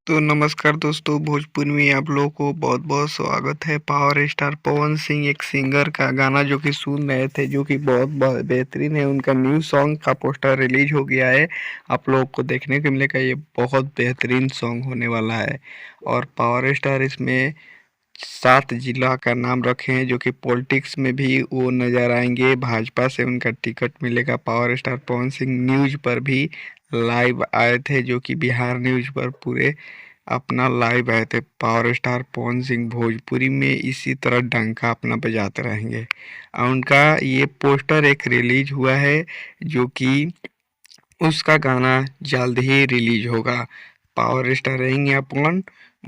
तो नमस्कार दोस्तों, भोजपुरी में आप लोगों को बहुत बहुत स्वागत है। पावर स्टार पवन सिंह एक सिंगर का गाना जो कि सुन रहे थे, जो कि बहुत बेहतरीन है। उनका न्यू सॉन्ग का पोस्टर रिलीज हो गया है, आप लोगों को देखने को मिलेगा। ये बहुत बेहतरीन सॉन्ग होने वाला है। और पावर स्टार इसमें 7 जिला का नाम रखे हैं, जो कि पॉलिटिक्स में भी वो नजर आएंगे। भाजपा से उनका टिकट मिलेगा। Power star Pawan Singh news पर भी लाइव आए थे, जो कि बिहार न्यूज पर पूरे अपना लाइव आए थे। पावर स्टार पवन सिंह भोजपुरी में इसी तरह डंका अपना बजाते रहेंगे। और उनका ये पोस्टर एक रिलीज हुआ है, जो कि उसका गाना जल्द ही रिलीज होगा। पावर स्टार रहेंगे अपन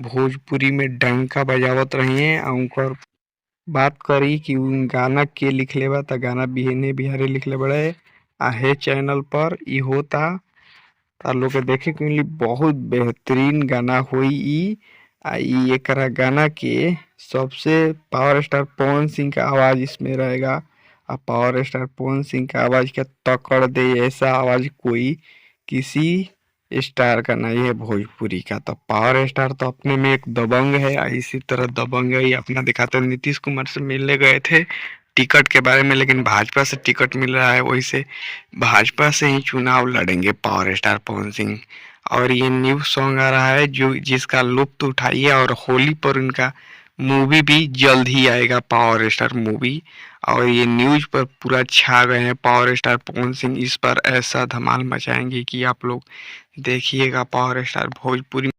भोजपुरी में डंका बजावत रहिए। और बात करी कि उन गाना के लिखले बा, त गाना बिहने बिहारी लिखले बड़े आहे चैनल पर ई होता। तार लोग के देखे के मिली, बहुत बेहतरीन गाना होई ई। ई एकरा गाना के सबसे पावर स्टार पवन सिंह का आवाज इसमें रहेगा। पावर स्टार पवन सिंह का आवाज क्या तकड़ दे, ऐसा आवाज कोई किसी स्टार का नहीं है भोजपुरी का। तो पावर स्टार तो अपने में एक दबंग है। इसी तरह दबंग ही अपना दिखाते हैं। नीतीश कुमार से मिलने गए थे टिकट के बारे में, लेकिन भाजपा से टिकट मिल रहा है, वही से भाजपा से ही चुनाव लड़ेंगे पावर स्टार पवन सिंह। और ये न्यू सॉन्ग आ रहा है जो जिसका लुत्फ उठाइए। और होली पर उनका मूवी भी जल्द ही आएगा, पावर स्टार मूवी। और ये न्यूज पर पूरा छा गए हैं। पावर स्टार पवन सिंह इस पर ऐसा धमाल मचाएंगे कि आप लोग देखिएगा। Power star Bhojpuri